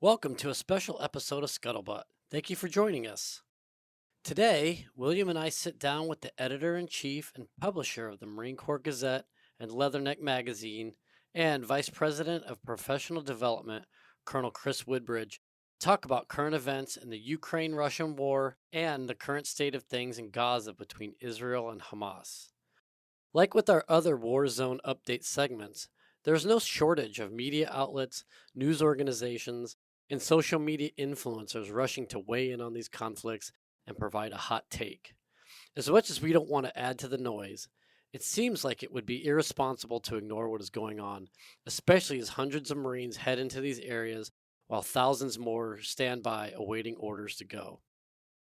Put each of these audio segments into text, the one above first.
Welcome to a special episode of Scuttlebutt. Thank you for joining us. Today, William and I sit down with the editor-in-chief and publisher of the Marine Corps Gazette and Leatherneck magazine and Vice President of Professional Development, Colonel Chris Woodbridge, to talk about current events in the Ukraine-Russian war and the current state of things in Gaza between Israel and Hamas. Like with our other War Zone update segments, there's no shortage of media outlets, news organizations, and social media influencers rushing to weigh in on these conflicts and provide a hot take. As much as we don't want to add to the noise, it seems like it would be irresponsible to ignore what is going on, especially as hundreds of Marines head into these areas while thousands more stand by awaiting orders to go.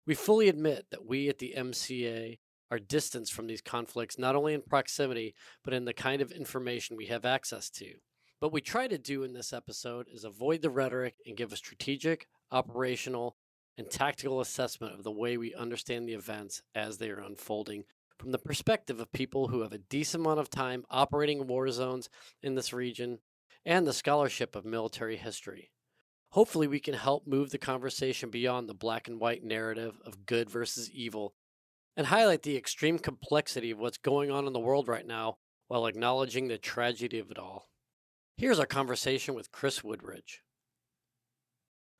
We fully admit that we at the MCA are distanced from these conflicts not only in proximity, but in the kind of information we have access to. What we try to do in this episode is avoid the rhetoric and give a strategic, operational, and tactical assessment of the way we understand the events as they are unfolding from the perspective of people who have a decent amount of time operating in war zones in this region and the scholarship of military history. Hopefully we can help move the conversation beyond the black and white narrative of good versus evil and highlight the extreme complexity of what's going on in the world right now while acknowledging the tragedy of it all. Here's our conversation with Chris Woodbridge.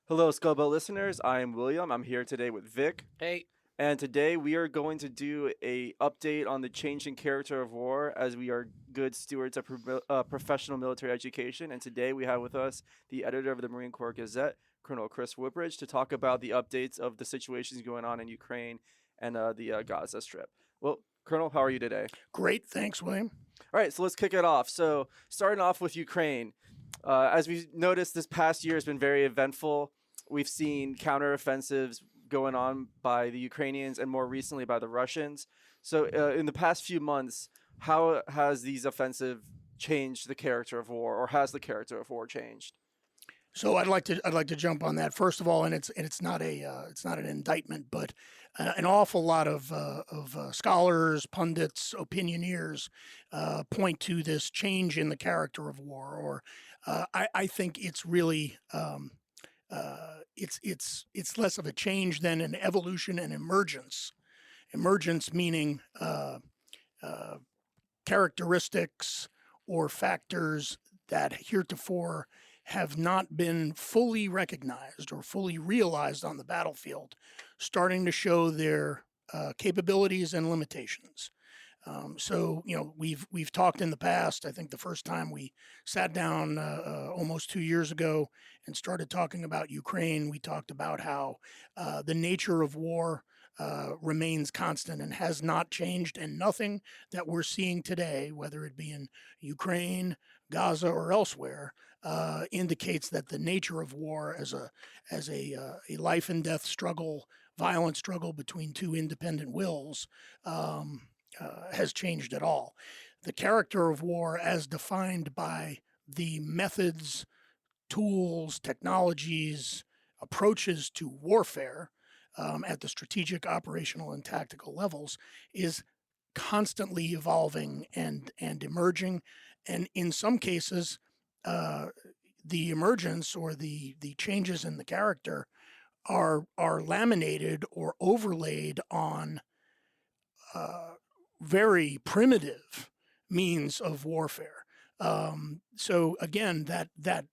Hello, Scuttlebutt listeners. I am William. I'm here today with Vic. Hey. And today we are going to do a update on the changing character of war as we are good stewards of professional military education. And today we have with us the editor of the Marine Corps Gazette, Colonel Chris Woodbridge, to talk about the updates of the situations going on in Ukraine and the Gaza Strip. Well, Colonel, how are you today? Great. Thanks, William. All right, so let's kick it off. So starting off with Ukraine, as we've noticed, this past year has been very eventful. We've seen counteroffensives going on by the Ukrainians and more recently by the Russians. So in the past few months, how has these offensives changed the character of war, or has the character of war changed? So I'd like to jump on that first of all, and it's not an indictment, but an awful lot of scholars, pundits, opinioneers point to this change in the character of war, or I think it's really it's less of a change than an evolution and emergence. Emergence meaning characteristics or factors that heretofore have not been fully recognized or fully realized on the battlefield, starting to show their capabilities and limitations. So, we've talked in the past. I think the first time we sat down almost 2 years ago and started talking about Ukraine, we talked about how the nature of war remains constant and has not changed, and nothing that we're seeing today, whether it be in Ukraine, Gaza, or elsewhere, indicates that the nature of war as a life and death struggle, violent struggle between two independent wills, has changed at all. The character of war, as defined by the methods, tools, technologies, approaches to warfare at the strategic, operational, and tactical levels, is constantly evolving and emerging. And in some cases, the emergence or the changes in the character are laminated or overlaid on very primitive means of warfare. So again, that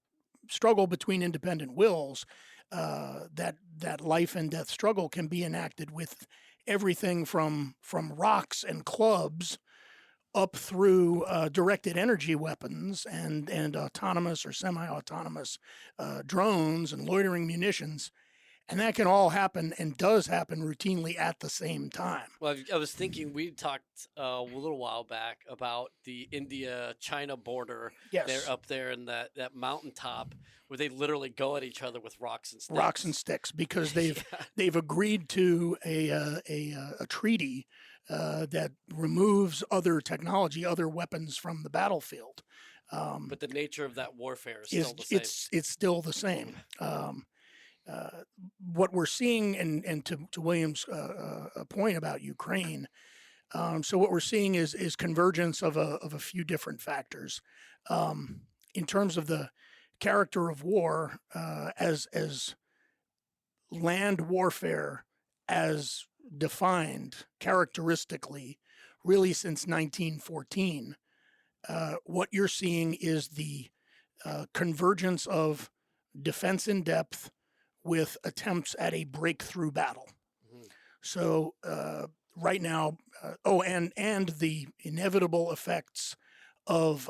struggle between independent wills, that life and death struggle can be enacted with everything from rocks and clubs up through directed energy weapons and autonomous or semi-autonomous drones and loitering munitions. And that can all happen and does happen routinely at the same time. Well, I was thinking we talked a little while back about the India-China border. Yes. They're up there in that mountaintop where they literally go at each other with rocks and sticks. Rocks and sticks, because they've agreed to a treaty that removes other technology, other weapons from the battlefield. But the nature of that warfare is still the same. It's still the same. What we're seeing, and to William's point about Ukraine, so what we're seeing is convergence of a few different factors. In terms of the character of war as land warfare as defined characteristically really since 1914, what you're seeing is the convergence of defense in depth with attempts at a breakthrough battle. Mhm. So right now, and the inevitable effects of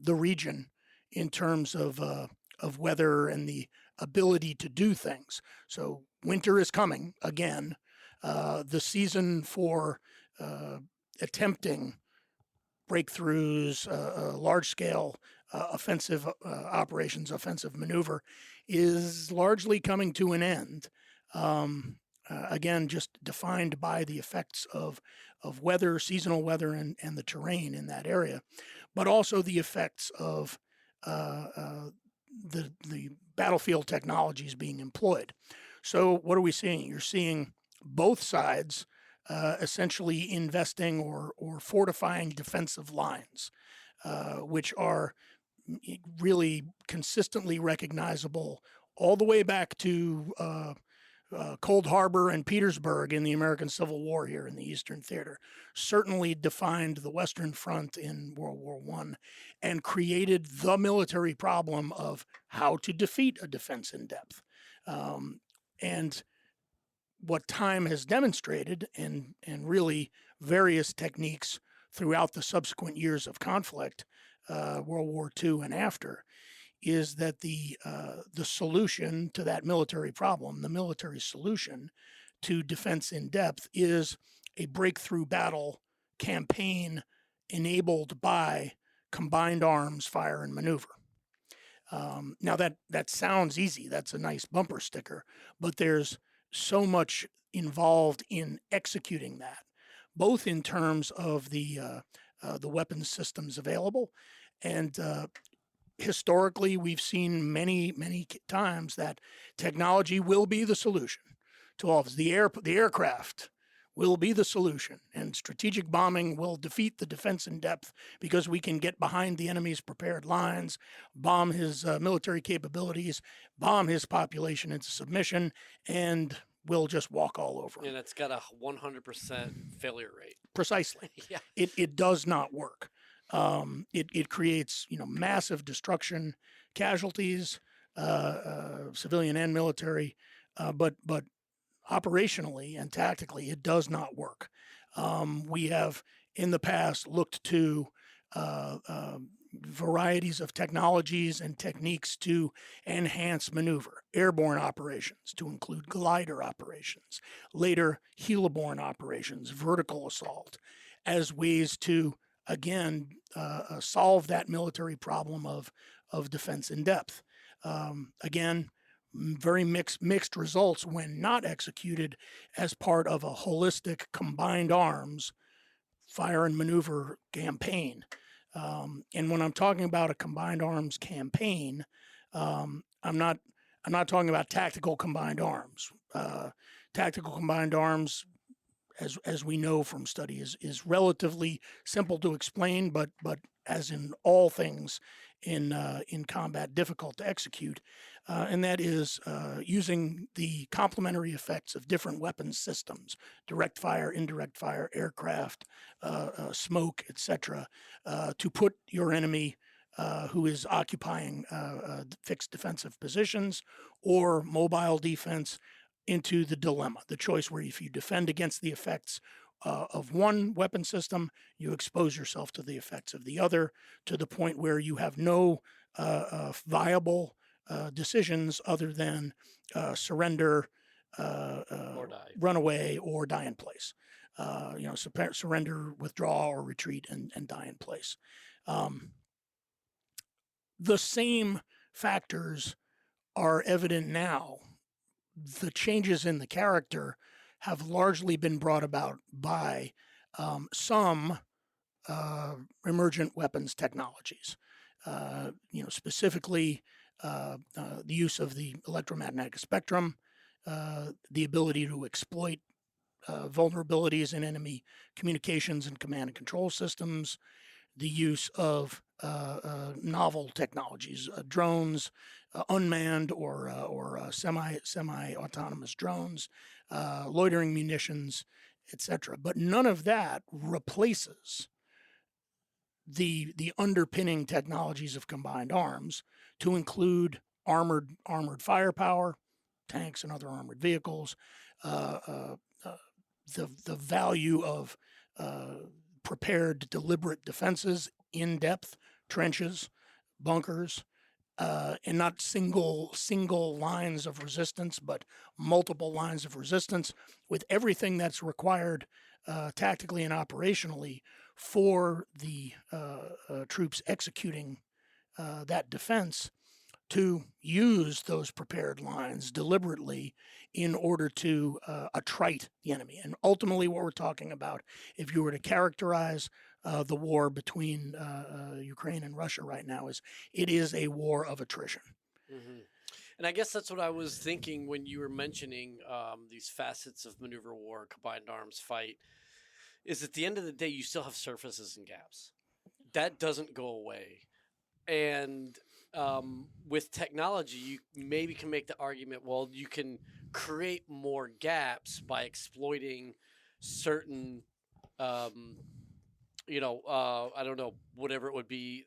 the region in terms of weather and the ability to do things. So winter is coming again. The season for attempting breakthroughs, large-scale offensive operations, offensive maneuver, is largely coming to an end. Again, just defined by the effects of weather, seasonal weather, and the terrain in that area, but also the effects of the battlefield technologies being employed. So what are we seeing? You're seeing both sides essentially investing or fortifying defensive lines, which are really consistently recognizable all the way back to Cold Harbor and Petersburg in the American Civil War here in the Eastern Theater. Certainly defined the Western Front in World War I and created the military problem of how to defeat a defense in depth. And what time has demonstrated, and really various techniques throughout the subsequent years of conflict, World War II and after, is that the solution to that military problem, the military solution to defense in depth, is a breakthrough battle campaign enabled by combined arms, fire, and maneuver. Now that sounds easy. That's a nice bumper sticker, but there's so much involved in executing that, both in terms of the weapons systems available, and historically we've seen many times that technology will be the solution to all of this. The aircraft will be the solution, and strategic bombing will defeat the defense in depth because we can get behind the enemy's prepared lines, bomb his military capabilities, bomb his population into submission, and we'll just walk all over him. And it's got a 100% failure rate. Precisely. Yeah. It does not work. It creates massive destruction, casualties, civilian and military, but operationally and tactically, it does not work. We have in the past looked to varieties of technologies and techniques to enhance maneuver, airborne operations to include glider operations, later heliborne operations, vertical assault, as ways to, again, solve that military problem of defense in depth. Again, very mixed results when not executed as part of a holistic combined arms fire and maneuver campaign. And when I'm talking about a combined arms campaign, I'm not talking about tactical combined arms. Tactical combined arms, as we know from study, is relatively simple to explain, but as in all things in combat, difficult to execute, and that is using the complementary effects of different weapons systems, direct fire, indirect fire, aircraft, smoke, etc., to put your enemy who is occupying fixed defensive positions or mobile defense into the dilemma, the choice where if you defend against the effects of one weapon system, you expose yourself to the effects of the other, to the point where you have no viable decisions other than surrender, Or die. run away, or die in place. Surrender, withdraw, or retreat, and die in place. The same factors are evident now. The changes in the character have largely been brought about by some emergent weapons technologies. Specifically the use of the electromagnetic spectrum, the ability to exploit vulnerabilities in enemy communications and command and control systems, the use of novel technologies, drones, unmanned or semi-autonomous drones, loitering munitions, etc. But none of that replaces the underpinning technologies of combined arms, to include armored firepower, tanks and other armored vehicles, the value of prepared deliberate defenses, in-depth trenches, bunkers, and not single lines of resistance, but multiple lines of resistance, with everything that's required tactically and operationally for the troops executing that defense, to use those prepared lines deliberately in order to attrite the enemy. And ultimately, what we're talking about, if you were to characterize the war between Ukraine and Russia right now, is it is a war of attrition. Mm-hmm. And I guess that's what I was thinking when you were mentioning these facets of maneuver war, combined arms fight, is at the end of the day, you still have surfaces and gaps. That doesn't go away. And with technology, you maybe can make the argument, well, you can create more gaps by exploiting certain, I don't know, whatever it would be,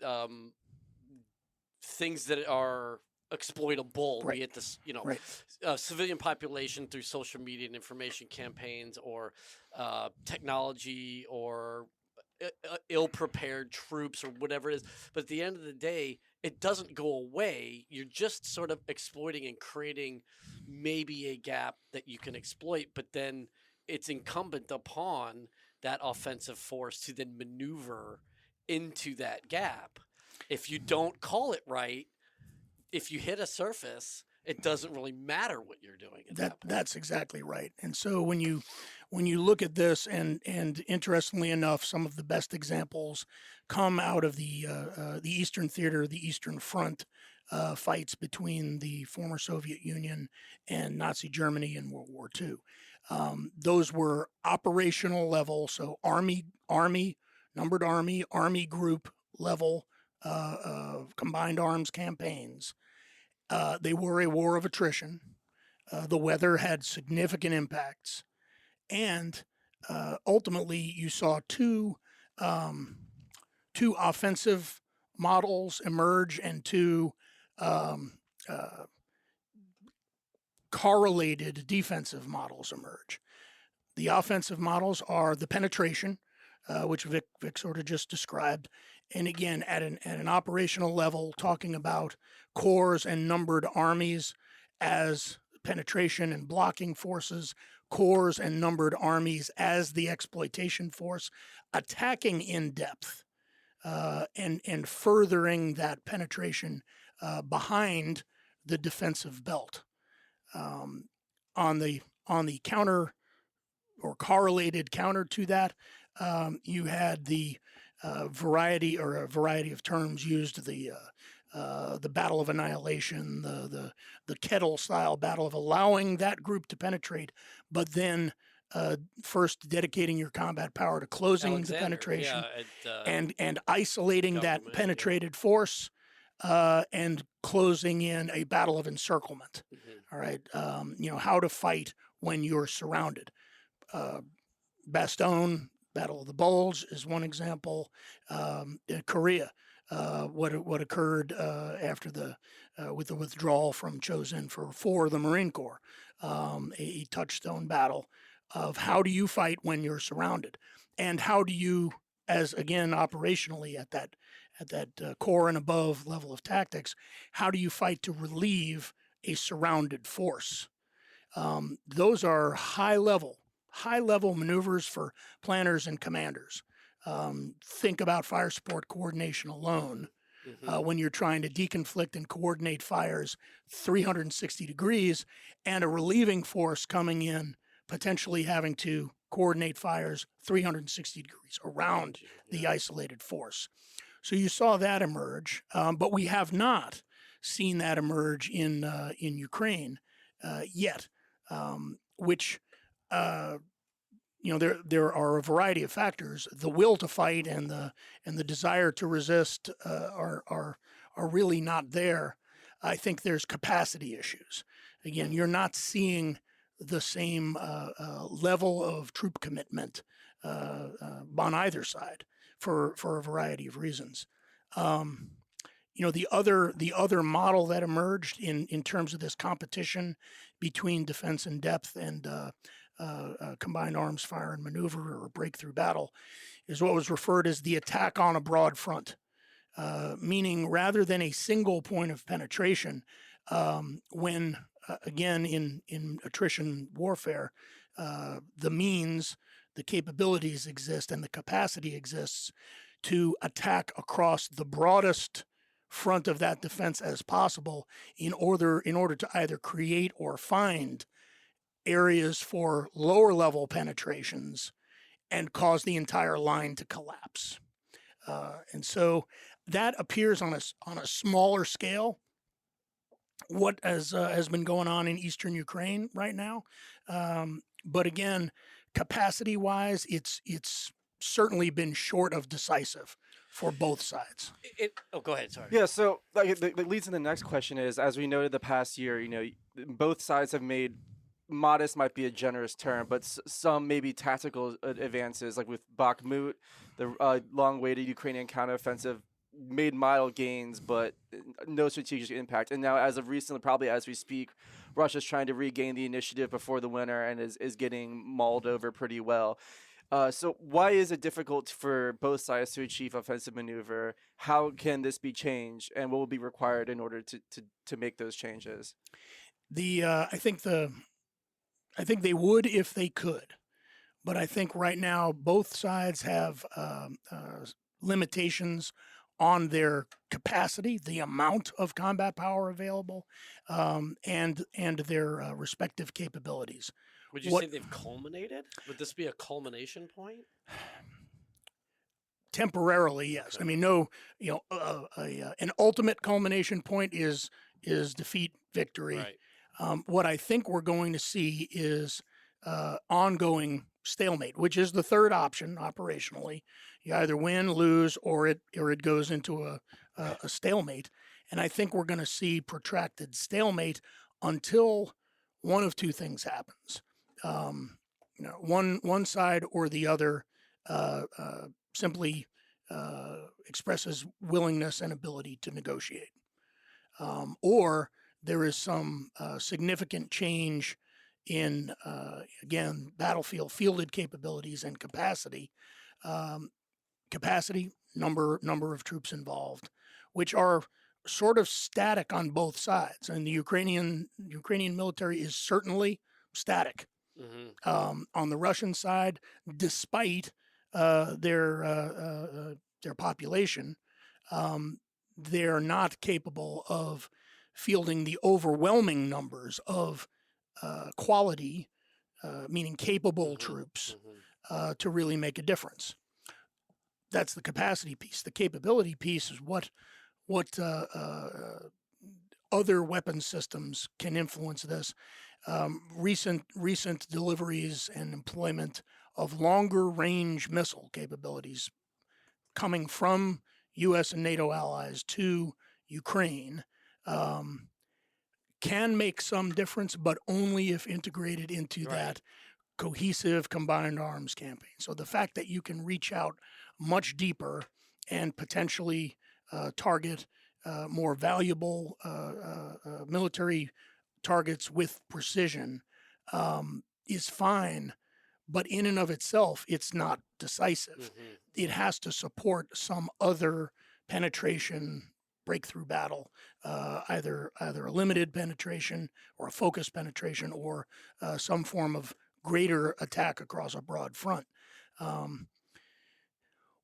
things that are exploitable, Right. be it this, Right. Civilian population through social media and information campaigns, or technology, or ill-prepared troops, or whatever it is. But at the end of the day, it doesn't go away. You're just sort of exploiting and creating maybe a gap that you can exploit, but then it's incumbent upon that offensive force to then maneuver into that gap. If you don't call it right, if you hit a surface, it doesn't really matter what you're doing at that point. That's exactly right. And so when you look at this, and interestingly enough, some of the best examples come out of the Eastern Theater, the Eastern Front fights between the former Soviet Union and Nazi Germany in World War II. Those were operational level, so army, numbered army group level combined arms campaigns. They were a war of attrition. The weather had significant impacts, and ultimately you saw two offensive models emerge, and two correlated defensive models emerge. The offensive models are the penetration, which Vic sort of just described, and again at an operational level, talking about corps and numbered armies as penetration and blocking forces, corps and numbered armies as the exploitation force, attacking in depth, and furthering that penetration behind the defensive belt. On the counter, or correlated counter to that, you had the variety of terms used, the battle of annihilation, the kettle style battle of allowing that group to penetrate, but then first dedicating your combat power to closing the penetration, and isolating that penetrated force, and closing in a battle of encirclement. Mm-hmm. All right, how to fight when you're surrounded. Bastogne, Battle of the Bulge is one example. Korea, what occurred after with the withdrawal from Chosin for the Marine Corps, a touchstone battle of how do you fight when you're surrounded, and how do you, as again operationally at that corps and above level of tactics, how do you fight to relieve a surrounded force? Those are high level maneuvers for planners and commanders. Think about fire support coordination alone. Mm-hmm. When you're trying to deconflict and coordinate fires 360 degrees, and a relieving force coming in, potentially having to coordinate fires 360 degrees around the isolated force. So you saw that emerge, but we have not seen that emerge in Ukraine yet, which there are a variety of factors. The will to fight and the desire to resist are really not there. I think there's capacity issues. Again, you're not seeing the same level of troop commitment on either side for a variety of reasons. The other model that emerged in terms of this competition between defense in depth and combined arms fire and maneuver or breakthrough battle is what was referred as the attack on a broad front, meaning rather than a single point of penetration, when again in attrition warfare, the means, the capabilities exist, and the capacity exists to attack across the broadest front of that defense as possible in order to either create or find areas for lower level penetrations and cause the entire line to collapse. And so that appears on a smaller scale. What has been going on in eastern Ukraine right now, but again, capacity-wise, it's certainly been short of decisive for both sides. Go ahead. Sorry. Yeah, so that leads to the next question is, as we noted the past year, both sides have made modest, might be a generous term, but some maybe tactical advances, like with Bakhmut, the long-awaited Ukrainian counteroffensive made mild gains, but no strategic impact. And now, as of recently, probably as we speak, Russia's trying to regain the initiative before the winter and is getting mauled over pretty well. So why is it difficult for both sides to achieve offensive maneuver? How can this be changed, and what will be required in order to make those changes? I think they would if they could, but I think right now both sides have limitations on their capacity, the amount of combat power available, and their respective capabilities. Would you say they've culminated? Would this be a culmination point? Temporarily, yes. Okay. I mean, no, an ultimate culmination point is defeat, victory. Right. What I think we're going to see is ongoing stalemate, which is the third option operationally. You either win, lose, or it goes into a stalemate. And I think we're going to see protracted stalemate until one of two things happens. One side or the other simply expresses willingness and ability to negotiate, or there is some significant change in again battlefield fielded capabilities and capacity, number of troops involved, which are sort of static on both sides, and the Ukrainian military is certainly static. Mm-hmm. On the Russian side, despite their population, they're not capable of fielding the overwhelming numbers of quality, meaning capable troops, to really make a difference. That's the capacity piece. The capability piece is what other weapon systems can influence this. Recent deliveries and employment of longer range missile capabilities coming from U.S. and NATO allies to Ukraine can make some difference, but only if integrated into that cohesive combined arms campaign. So the fact that you can reach out much deeper and potentially target more valuable military targets with precision is fine, but in and of itself, it's not decisive. Mm-hmm. It has to support some other penetration breakthrough battle, either a limited penetration or a focused penetration, or some form of greater attack across a broad front.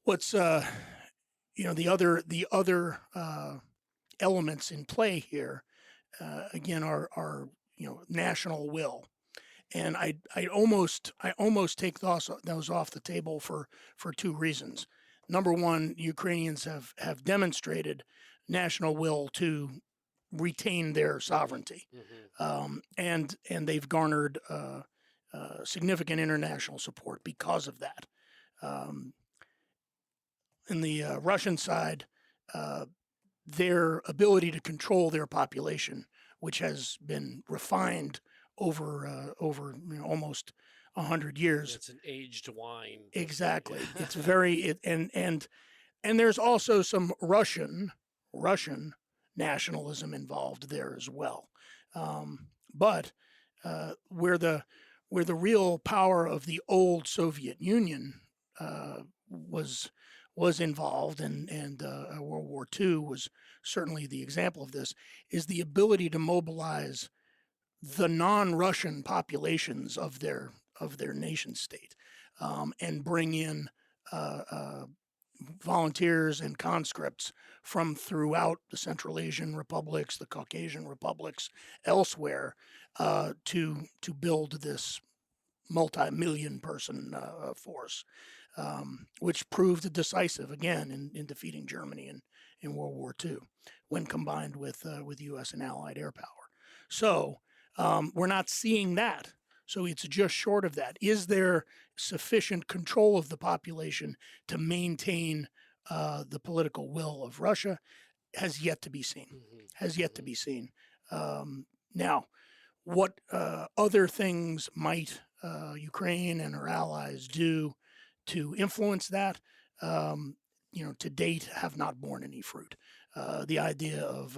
What's the other elements in play here again are national will, and I almost take those off the table for two reasons. Number one, Ukrainians have demonstrated national will to retain their sovereignty, and they've garnered significant international support because of that. In the Russian side, their ability to control their population, which has been refined over almost 100 years. It's an aged wine. Exactly. It's very and there's also some Russian nationalism involved there as well. But where the real power of the old Soviet Union was involved, and World War II was certainly the example of this, is the ability to mobilize the non-Russian populations of their nation state, and bring in volunteers and conscripts from throughout the Central Asian republics, the Caucasian republics, elsewhere, to build this multi-million person force, which proved decisive again in defeating Germany in World War II, when combined with U.S. and Allied air power. So we're not seeing that. So it's just short of that. Is there sufficient control of the population to maintain the political will of Russia? Has yet to be seen. Has yet to be seen. Now, what other things might Ukraine and her allies do to influence that? To date, have not borne any fruit. The idea of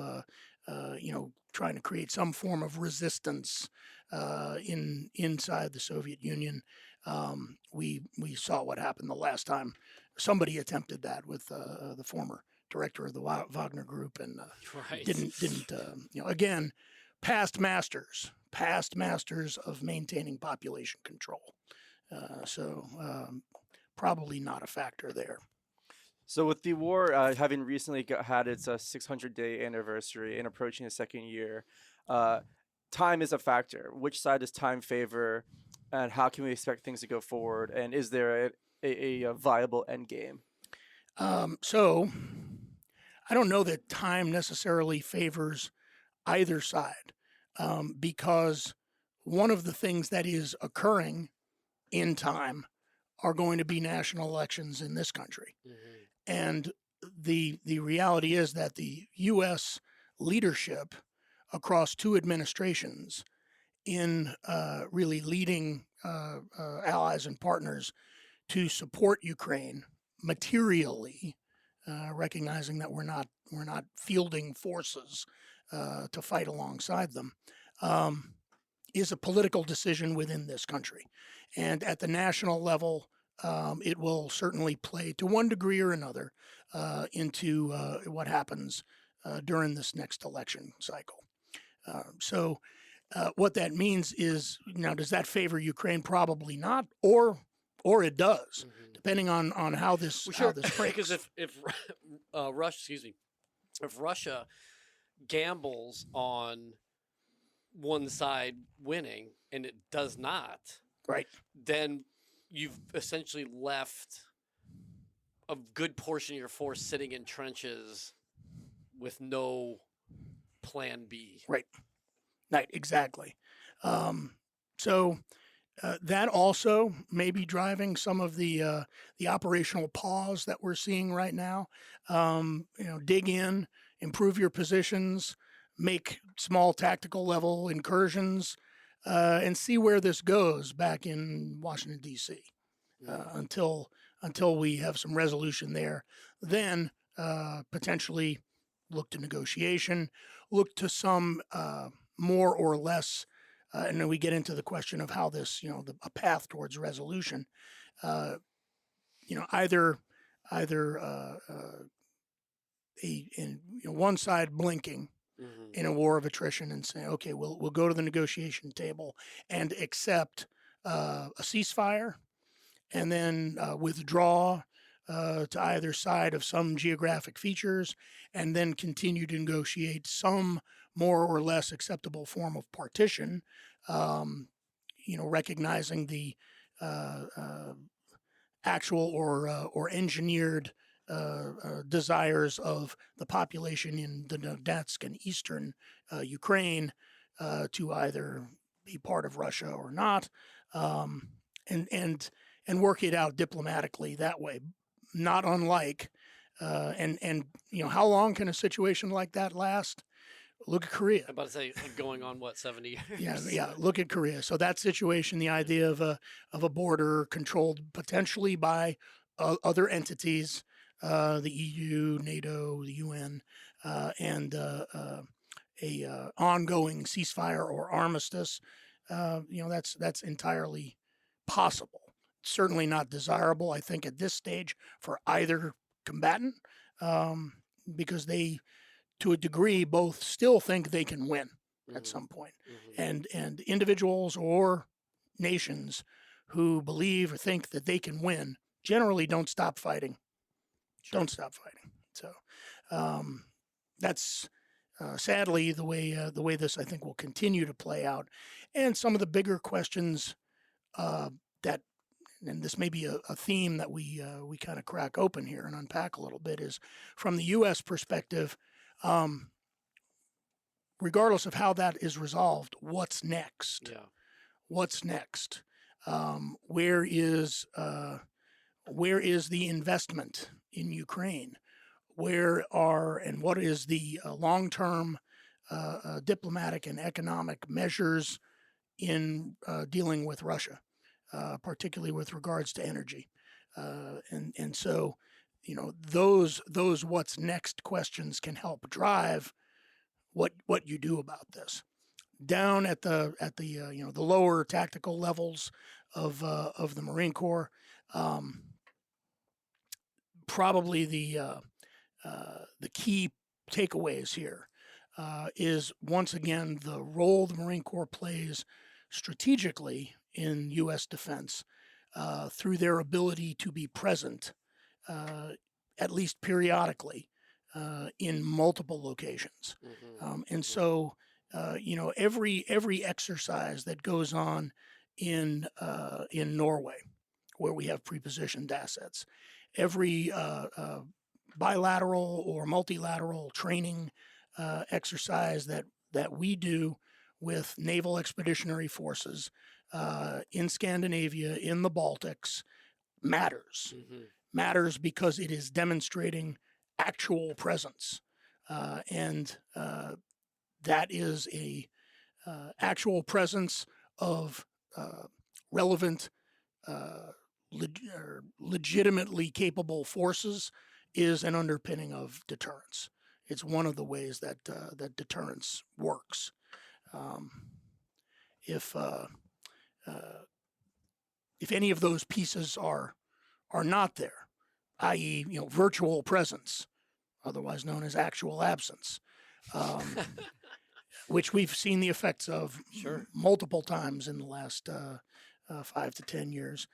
trying to create some form of resistance inside the Soviet Union. We saw what happened the last time somebody attempted that with the former director of the Wagner Group, and didn't again, past masters of maintaining population control. So probably not a factor there. So with the war having recently had its 600-day anniversary and approaching the second year, time is a factor. Which side does time favor, and how can we expect things to go forward? And is there a viable end game? So I don't know that time necessarily favors either side, because one of the things that is occurring in time are going to be national elections in this country. And the reality is that the U.S. leadership across two administrations in really leading allies and partners to support Ukraine materially, recognizing that we're not fielding forces to fight alongside them, is a political decision within this country. And at the national level, it will certainly play to one degree or another into what happens during this next election cycle. So what that means is, now, does that favor Ukraine? Probably not, or it does, depending on how this breaks. Because if Russia gambles on one side winning and it does not, right, then you've essentially left a good portion of your force sitting in trenches with no plan B. Right, exactly. So that also may be driving some of the operational pause that we're seeing right now. Dig in, improve your positions, make small tactical level incursions, and see where this goes back in Washington, D.C. Until we have some resolution there. Then potentially look to negotiation, look to some more or less, and then we get into the question of how this, a path towards resolution. Either one side blinking in a war of attrition and saying, okay, we'll go to the negotiation table and accept a ceasefire, and then withdraw to either side of some geographic features, and then continue to negotiate some more or less acceptable form of partition, recognizing the actual or engineered desires of the population in the Donetsk and eastern Ukraine to either be part of Russia or not, and work it out diplomatically that way. Not unlike, and how long can a situation like that last? Look at Korea. I'm about to say, like, going on what, 70 years? Yeah. Look at Korea. So that situation, the idea of a border controlled potentially by other entities, the EU, NATO, the UN, and a ongoing ceasefire or armistice. That's entirely possible. Certainly not desirable, I think, at this stage for either combatant, because they, to a degree, both still think they can win at some point. And individuals or nations who believe or think that they can win generally don't stop fighting. Sure. Don't stop fighting. So that's sadly the way this, I think, will continue to play out. And some of the bigger questions that, and this may be a theme that we kind of crack open here and unpack a little bit, is from the U.S. perspective. Regardless of how that is resolved, what's next? Yeah. What's next? Where is the investment in Ukraine? What is the long-term diplomatic and economic measures in dealing with Russia, particularly with regards to energy? And so, those what's next questions can help drive what you do about this. Down at the lower tactical levels of the Marine Corps, probably the key takeaways here is, once again, the role the Marine Corps plays strategically in U.S. defense through their ability to be present, at least periodically, in multiple locations. And so, every exercise that goes on in Norway, where we have prepositioned assets, every bilateral or multilateral training exercise that we do with naval expeditionary forces in Scandinavia, in the Baltics, matters. Matters because it is demonstrating actual presence, and that is a actual presence of relevant, legitimately capable forces is an underpinning of deterrence. It's one of the ways that deterrence works. If any of those pieces are not there, i.e., virtual presence, otherwise known as actual absence, which we've seen the effects of multiple times in the last 5 to 10 years.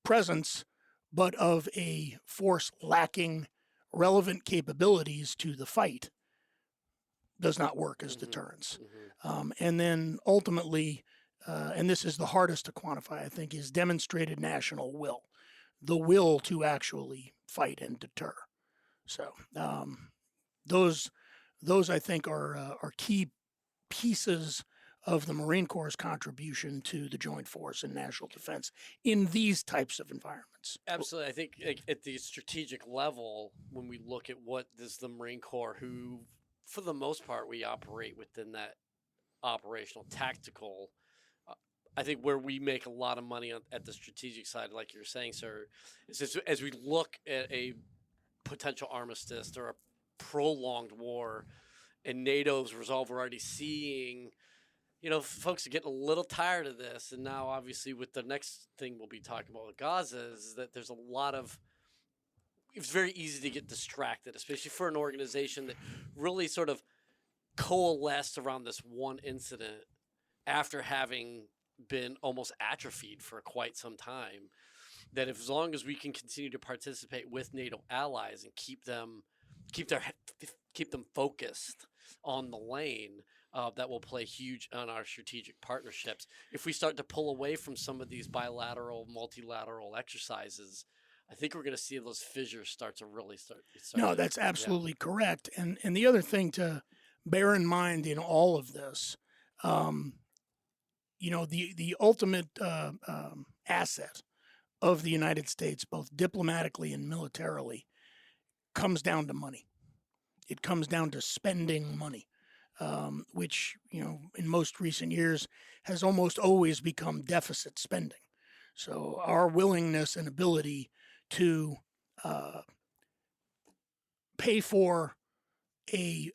Presence, but of a force lacking relevant capabilities to the fight, does not work as deterrence. And then ultimately, and this is the hardest to quantify, I think, is demonstrated national will. The will to actually fight and deter. So those I think are key pieces of the Marine Corps' contribution to the joint force and national defense in these types of environments. Absolutely. I think at the strategic level, when we look at what is the Marine Corps, who, for the most part, we operate within that operational tactical, I think where we make a lot of money at the strategic side, like you're saying, sir, is as we look at a potential armistice or a prolonged war, and NATO's resolve, we're already seeing, folks are getting a little tired of this. And now, obviously, with the next thing we'll be talking about with Gaza, is that there's a lot of, it's very easy to get distracted, especially for an organization that really sort of coalesced around this one incident after having been almost atrophied for quite some time. That as long as we can continue to participate with NATO allies and keep them focused on the lane, that will play huge on our strategic partnerships. If we start to pull away from some of these bilateral, multilateral exercises, I think we're going to see those fissures start to really start. No, that's absolutely correct. And the other thing to bear in mind in all of this, the ultimate asset of the United States, both diplomatically and militarily, comes down to money. It comes down to spending money, which, in most recent years has almost always become deficit spending. So our willingness and ability to pay for a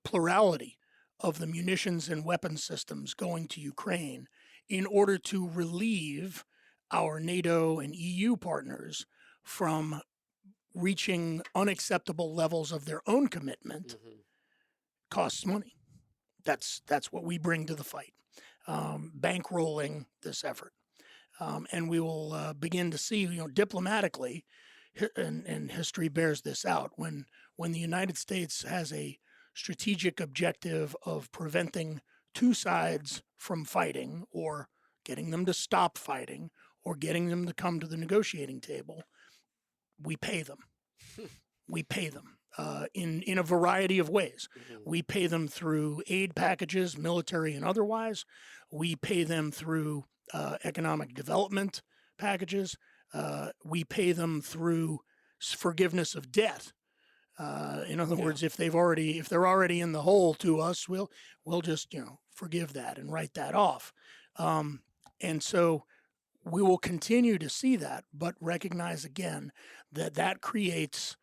plurality of the munitions and weapons systems going to Ukraine in order to relieve our NATO and EU partners from reaching unacceptable levels of their own commitment costs money. That's what we bring to the fight, bankrolling this effort. And we will begin to see, diplomatically, and history bears this out, when the United States has a strategic objective of preventing two sides from fighting, or getting them to stop fighting, or getting them to come to the negotiating table, we pay them. We pay them in a variety of ways. We pay them through aid packages, military and otherwise. We pay them through economic development packages. We pay them through forgiveness of debt. In other words, if they're already in the hole to us, we'll just forgive that and write that off. And so we will continue to see that, but recognize again that creates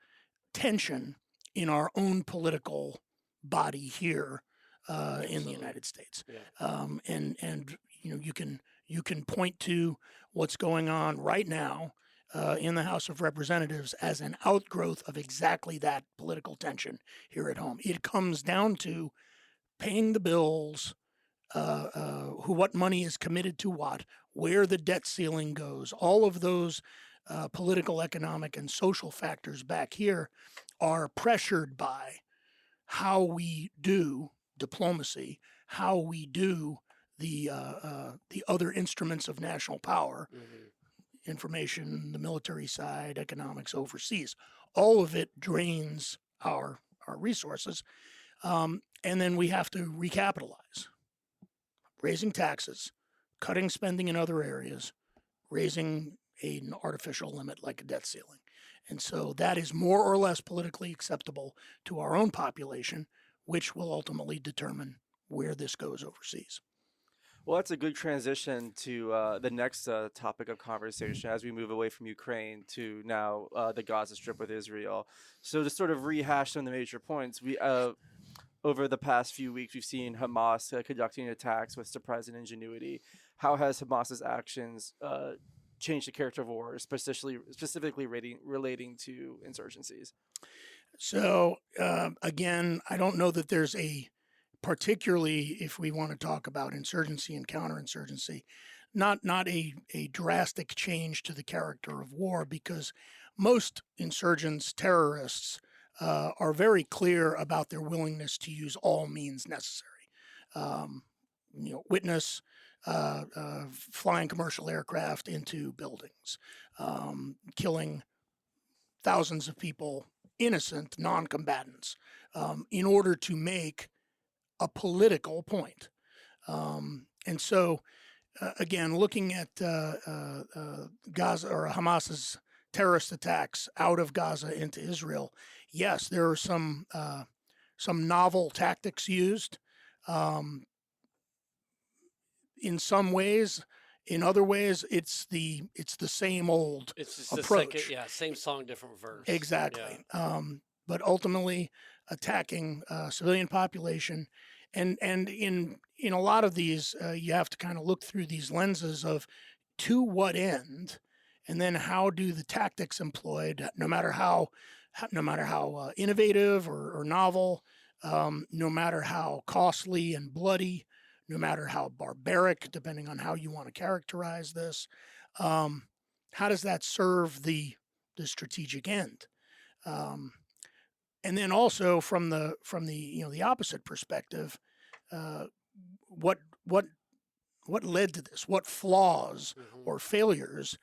tension in our own political body here in the United States. And you can point to what's going on right now in the House of Representatives as an outgrowth of exactly that political tension here at home. It comes down to paying the bills, what money is committed to what, where the debt ceiling goes. All of those political, economic, and social factors back here are pressured by how we do diplomacy, how we do the other instruments of national power, information, the military side, economics overseas. All of it drains our resources, and then we have to recapitalize, raising taxes, cutting spending in other areas, raising an artificial limit like a debt ceiling. And so that is more or less politically acceptable to our own population, which will ultimately determine where this goes overseas. Well, that's a good transition to the next topic of conversation as we move away from Ukraine to now the Gaza Strip with Israel. So to sort of rehash some of the major points, we over the past few weeks, we've seen Hamas conducting attacks with surprising ingenuity. How has Hamas's actions changed the character of war, specifically relating to insurgencies? So again, I don't know that there's particularly if we want to talk about insurgency and counterinsurgency, not a drastic change to the character of war, because most insurgents, terrorists, are very clear about their willingness to use all means necessary. Witness flying commercial aircraft into buildings, killing thousands of people, innocent non-combatants, in order to make a political point. And so, again, looking at Gaza or Hamas's terrorist attacks out of Gaza into Israel, yes, there are some novel tactics used. In some ways, in other ways, it's the same old approach. Same song, different verse. Exactly. Yeah. But ultimately, attacking civilian population, and in a lot of these, you have to kind of look through these lenses of to what end, and then how do the tactics employed, no matter how innovative or novel, no matter how costly and bloody, no matter how barbaric, depending on how you want to characterize this, how does that serve the strategic end? And then also from the the opposite perspective, what led to this? What flaws or failures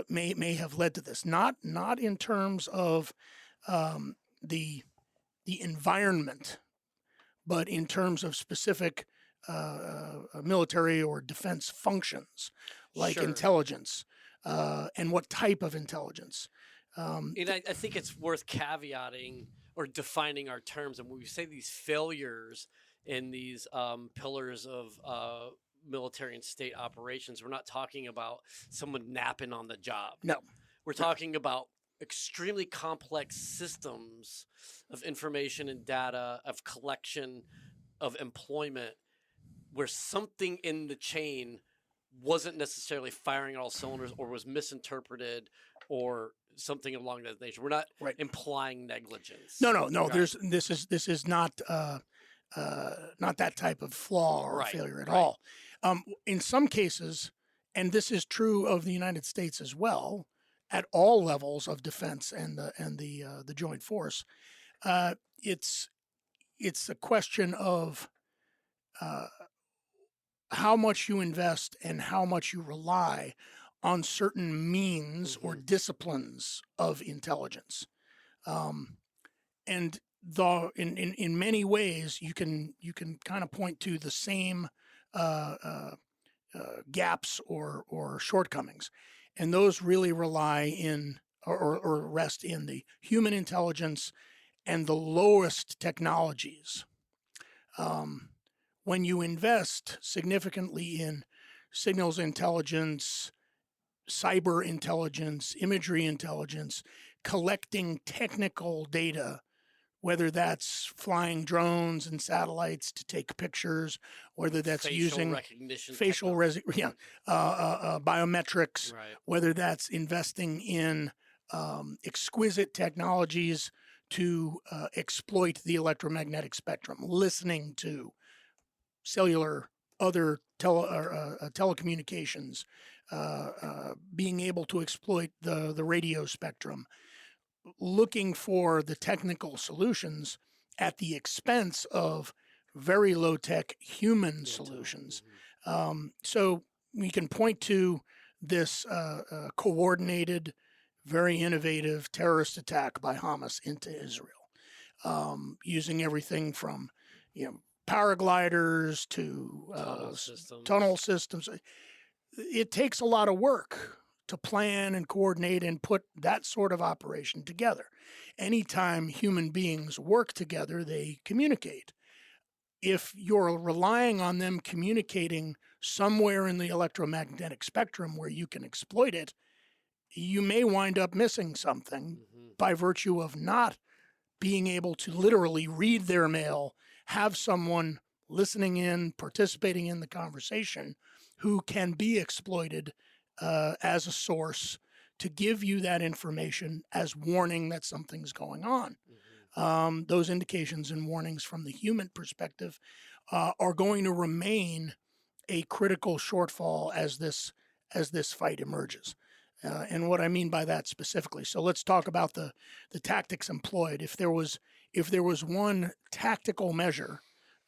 may have led to this? Not in terms of the environment, but in terms of specific military or defense functions, like Sure. intelligence, and what type of intelligence. And I think it's worth caveating or defining our terms. And when we say these failures in these pillars of military and state operations, we're not talking about someone napping on the job. No. We're talking about extremely complex systems of information and data, of collection, of employment, where something in the chain wasn't necessarily firing on all cylinders or was misinterpreted or something along that nature. We're not Right. implying negligence. No. Right. This is not that type of flaw or Right, failure at right. all. In some cases, and this is true of the United States as well, at all levels of defense and the joint force, it's a question of how much you invest and how much you rely on certain means or disciplines of intelligence. And in many ways, you can kind of point to the same gaps or shortcomings, and those really rely in or rest in the human intelligence and the lowest technologies. When you invest significantly in signals intelligence, cyber intelligence, imagery intelligence, collecting technical data, whether that's flying drones and satellites to take pictures, whether that's Facial using recognition, biometrics, right. whether that's investing in exquisite technologies to exploit the electromagnetic spectrum, listening to cellular, other telecommunications, being able to exploit the radio spectrum, looking for the technical solutions at the expense of very low-tech human solutions. So we can point to this coordinated, very innovative terrorist attack by Hamas into Israel, using everything from paragliders to tunnel systems. It takes a lot of work to plan and coordinate and put that sort of operation together. Anytime human beings work together, they communicate. If you're relying on them communicating somewhere in the electromagnetic spectrum where you can exploit it, you may wind up missing something by virtue of not being able to literally read their mail, have someone listening in, participating in the conversation, who can be exploited as a source to give you that information as warning that something's going on. Those indications and warnings from the human perspective are going to remain a critical shortfall as this fight emerges. And what I mean by that specifically. So let's talk about the tactics employed. If there was one tactical measure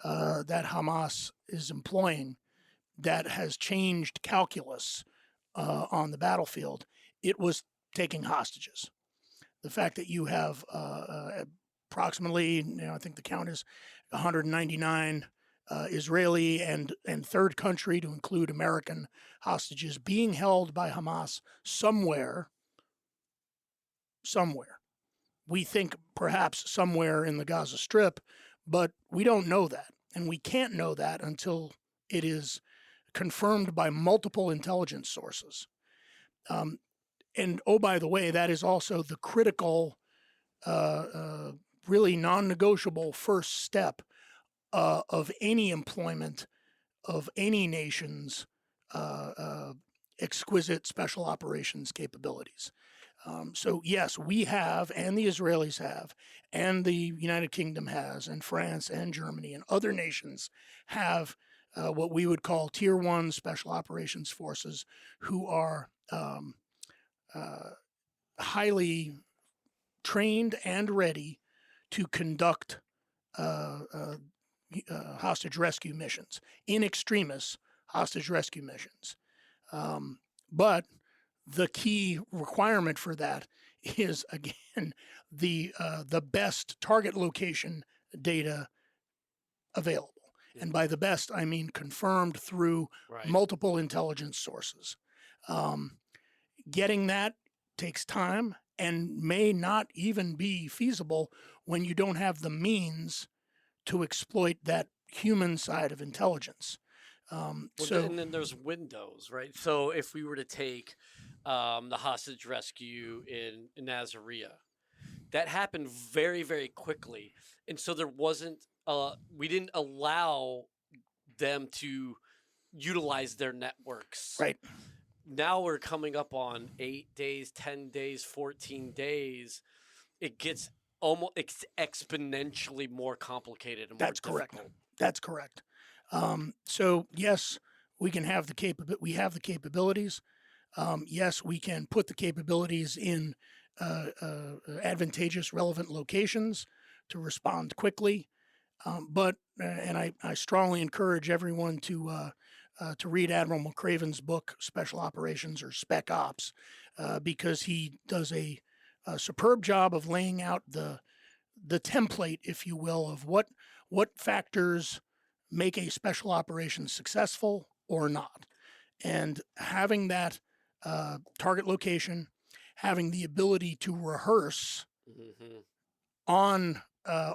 that Hamas is employing that has changed calculus on the battlefield, it was taking hostages. The fact that you have approximately, I think the count is 199 Israeli and third country, to include American hostages, being held by Hamas somewhere. We think perhaps somewhere in the Gaza Strip, but we don't know that. And we can't know that until it is confirmed by multiple intelligence sources. And oh, by the way, that is also the critical, really non-negotiable first step of any employment of any nation's exquisite special operations capabilities. So yes, we have, and the Israelis have, and the United Kingdom has, and France and Germany and other nations have what we would call Tier 1 special operations forces, who are highly trained and ready to conduct hostage rescue missions, in extremis hostage rescue missions. But the key requirement for that is, again, the best target location data available. And by the best, I mean confirmed through Right. multiple intelligence sources. Getting that takes time and may not even be feasible when you don't have the means to exploit that human side of intelligence. And then there's windows, right? So if we were to take the hostage rescue in Nasiriyah, that happened very, very quickly, and so there wasn't. We didn't allow them to utilize their networks. right, Now we're coming up on 8 days, 10 days, 14 days. It gets almost exponentially more complicated and that's more correct. difficult. That's correct. So yes, we can have we have the capabilities. Yes, we can put the capabilities in advantageous, relevant locations to respond quickly. But I strongly encourage everyone to read Admiral McCraven's book, Special Operations or Spec Ops, because he does a superb job of laying out the template, if you will, of what factors make a special operation successful or not. And having that target location, having the ability to rehearse Mm-hmm. on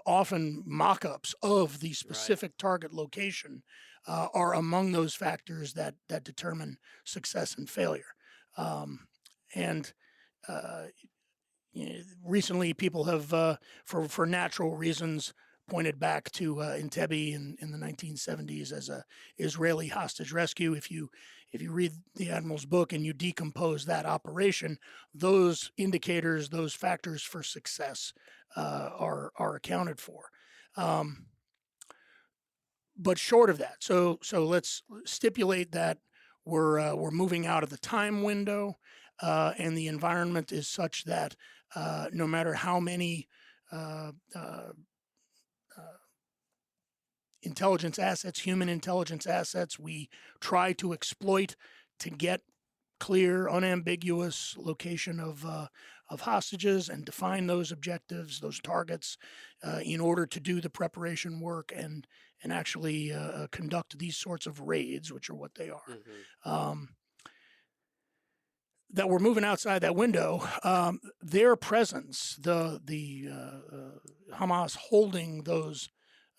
often mock-ups of the specific target location are among those factors that determine success and failure. And recently, people have, for natural reasons, pointed back to Entebbe in the 1970s as a Israeli hostage rescue. If you read the admiral's book and you decompose that operation, those indicators, those factors for success are accounted for. But short of that, so let's stipulate that we're moving out of the time window, and the environment is such that no matter how many intelligence assets, human intelligence assets, we try to exploit to get clear, unambiguous location of hostages and define those objectives, those targets, in order to do the preparation work and actually conduct these sorts of raids, which are what they are. Mm-hmm. That we're moving outside that window. Their presence, the Hamas holding those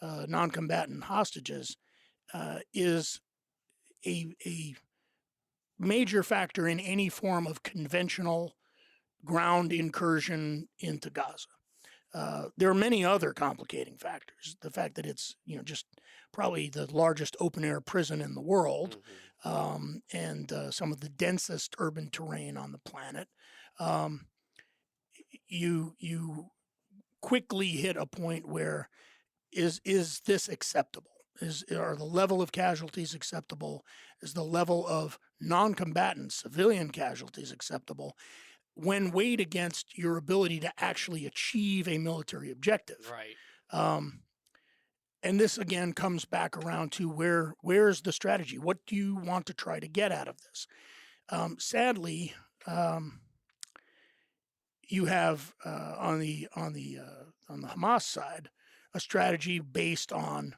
non-combatant hostages, is a major factor in any form of conventional ground incursion into Gaza. There are many other complicating factors. The fact that it's just probably the largest open-air prison in the world, and some of the densest urban terrain on the planet. You quickly hit a point where is this acceptable? Are the level of casualties acceptable? Is the level of non-combatant civilian casualties acceptable when weighed against your ability to actually achieve a military objective? Right. And this again comes back around to where's the strategy? What do you want to try to get out of this? Sadly, you have on the Hamas side a strategy based on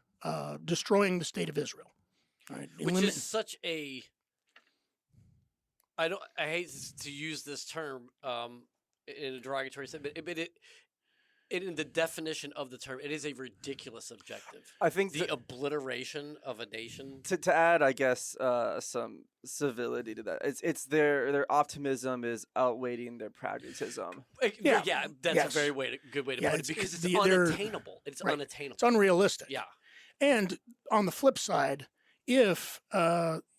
destroying the state of Israel, right? Which is such a I hate to use this term in a derogatory sense, but in the definition of the term, it is a ridiculous objective. I think the obliteration of a nation. To add, I guess, some civility to that, it's their optimism is outweighing their pragmatism. Yeah, that's a very good way to put it, because it's unattainable. It's unattainable. It's unrealistic. Yeah. And on the flip side, if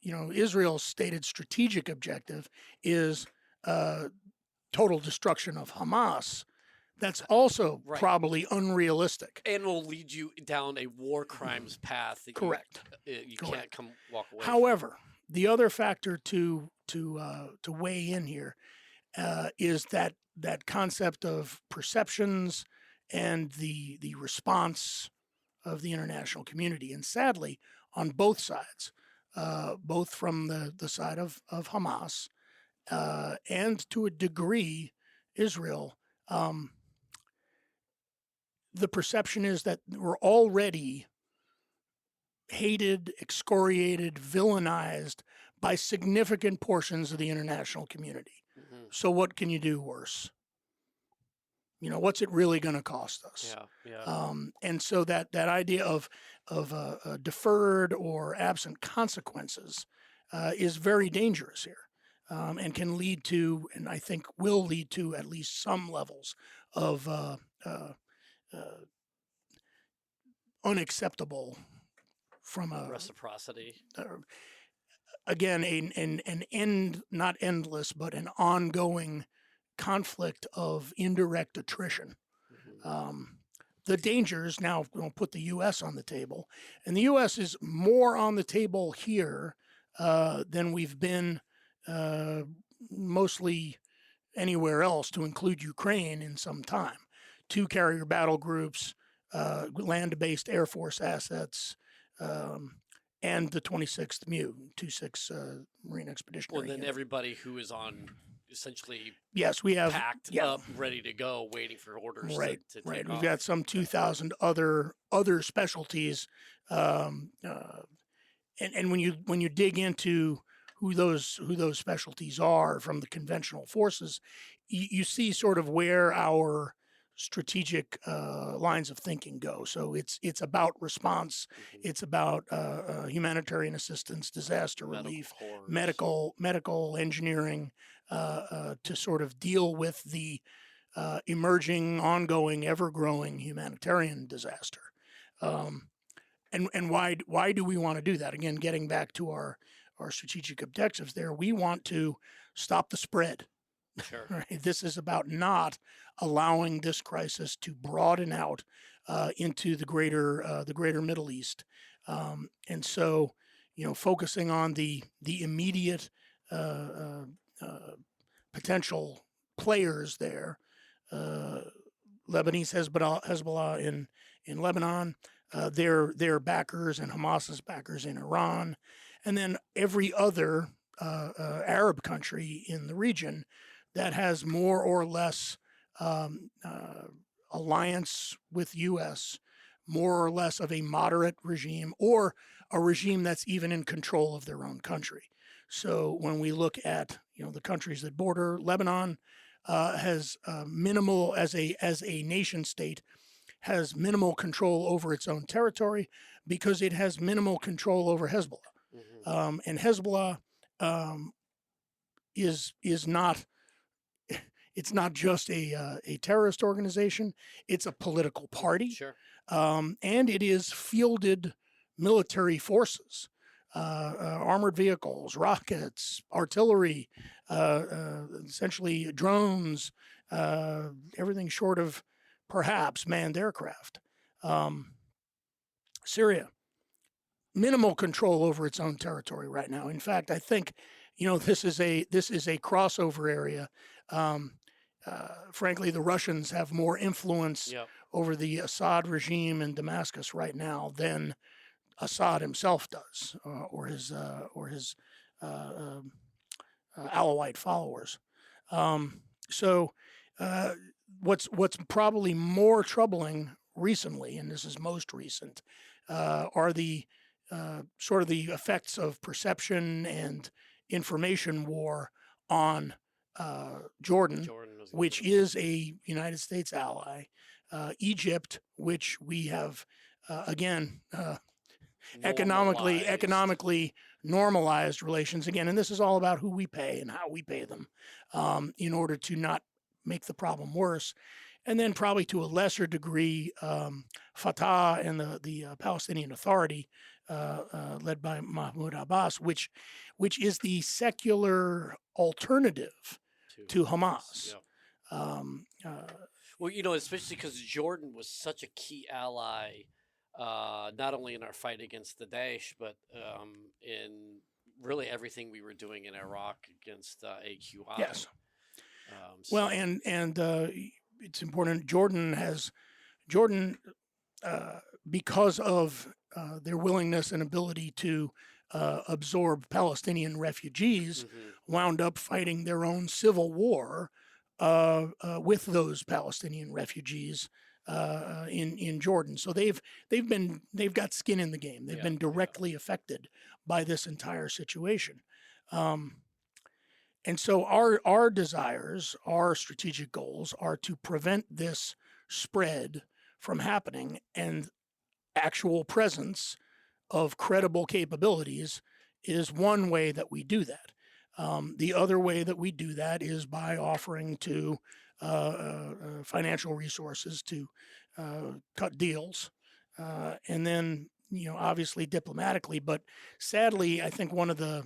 Israel's stated strategic objective is total destruction of Hamas, that's also probably unrealistic, and will lead you down a war crimes path. That Correct. You can't walk away. However, the other factor to weigh in here is that concept of perceptions and the response of the international community, and sadly, on both sides, both from the side of Hamas and to a degree Israel. The perception is that we're already hated, excoriated, villainized by significant portions of the international community. Mhm. So what can you do worse? What's it really going to cost us? Yeah. And so that idea of deferred or absent consequences is very dangerous here, and can lead to, and I think will lead to, at least some levels of unacceptable from a Reciprocity. again an end, not endless, but an ongoing conflict of indirect attrition. Mhm. The dangers now, we'll put the U.S. on the table, and the U.S. is more on the table here than we've been mostly anywhere else, to include Ukraine, in some time. 2 carrier battle groups, land-based Air Force assets, and the 26th MU, 26 Marine Well, Expeditionary then Unit. everybody who is on essentially Yes, we have packed up, ready to go, waiting for orders right, to right. take We've off. got some 2,000 other specialties, and when you dig into who those specialties are from the conventional forces, you see sort of where our strategic lines of thinking go. So it's about response, Mhm. it's about humanitarian assistance, disaster Medical relief, corps. medical engineering, to sort of deal with the emerging, ongoing, ever-growing humanitarian disaster. And why do we want to do that? Again, getting back to our strategic objectives there, we want to stop the spread. Sure. Right? This is about not allowing this crisis to broaden out into the greater Middle East, and so focusing on the immediate potential players there. Lebanese Hezbollah in Lebanon, their backers, and Hamas's backers in Iran, and then every other Arab country in the region that has more or less alliance with U.S., more or less of a moderate regime, or a regime that's even in control of their own country. So when we look at the countries that border Lebanon, has minimal, as a nation state, has minimal control over its own territory because it has minimal control over Hezbollah. Mhm. And Hezbollah is not, it's not just a terrorist organization; it's a political party, Sure. and it is fielded military forces, armored vehicles, rockets, artillery, essentially drones, everything short of perhaps manned aircraft. Syria, minimal control over its own territory right now. In fact, I think this is a crossover area. Frankly, the Russians have more influence Yep. over the Assad regime in Damascus right now than Assad himself does, or his Alawite followers. So, what's probably more troubling recently, and this is most recent, are the sort of the effects of perception and information war on Jordan, Jordan was which is a United States ally, Egypt, which we have again normalized. economically normalized relations again, and this is all about who we pay and how we pay them, in order to not make the problem worse. And then probably to a lesser degree, Fatah and the Palestinian Authority, led by Mahmoud Abbas, which is the secular alternative to Hamas. Yep. Uh, Well, especially because Jordan was such a key ally, not only in our fight against the Daesh, but in really everything we were doing in Iraq against AQI. yes. So, Well, and it's important. Jordan, because of their willingness and ability to absorb Palestinian refugees, mhm. wound up fighting their own civil war with those Palestinian refugees in Jordan. So they've got skin in the game. They've been directly affected by this entire situation. And so our desires, our strategic goals are to prevent this spread from happening, and actual presence of credible capabilities is one way that we do that. The other way that we do that is by offering to financial resources to cut deals, and then obviously diplomatically. But sadly, I think one of the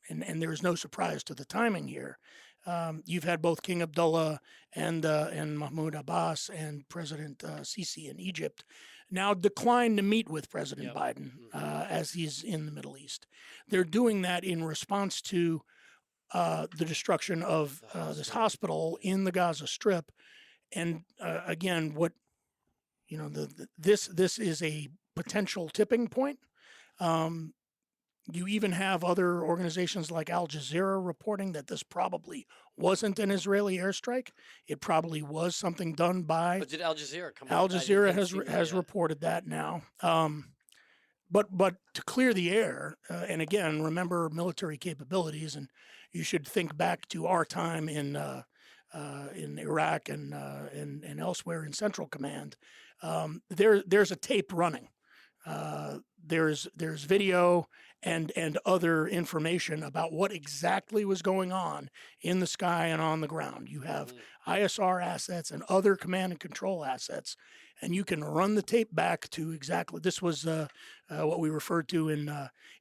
and there's no surprise to the timing here. You've had both King Abdullah and Mahmoud Abbas and President Sisi in Egypt now decline to meet with President Biden as he's in the Middle East. They're doing that in response to the destruction of this hospital in the Gaza Strip. And again, this is a potential tipping point. You even have other organizations like Al Jazeera reporting that this probably wasn't an Israeli airstrike. It probably was something done by. But did Al Jazeera come? Al Jazeera has reported that now. But to clear the air, and again, remember military capabilities, and you should think back to our time in Iraq and elsewhere in Central Command. There's a tape running. There's video and other information about what exactly was going on in the sky and on the ground. You have ISR assets and other command and control assets, and you can run the tape back to exactly. This was what we referred to in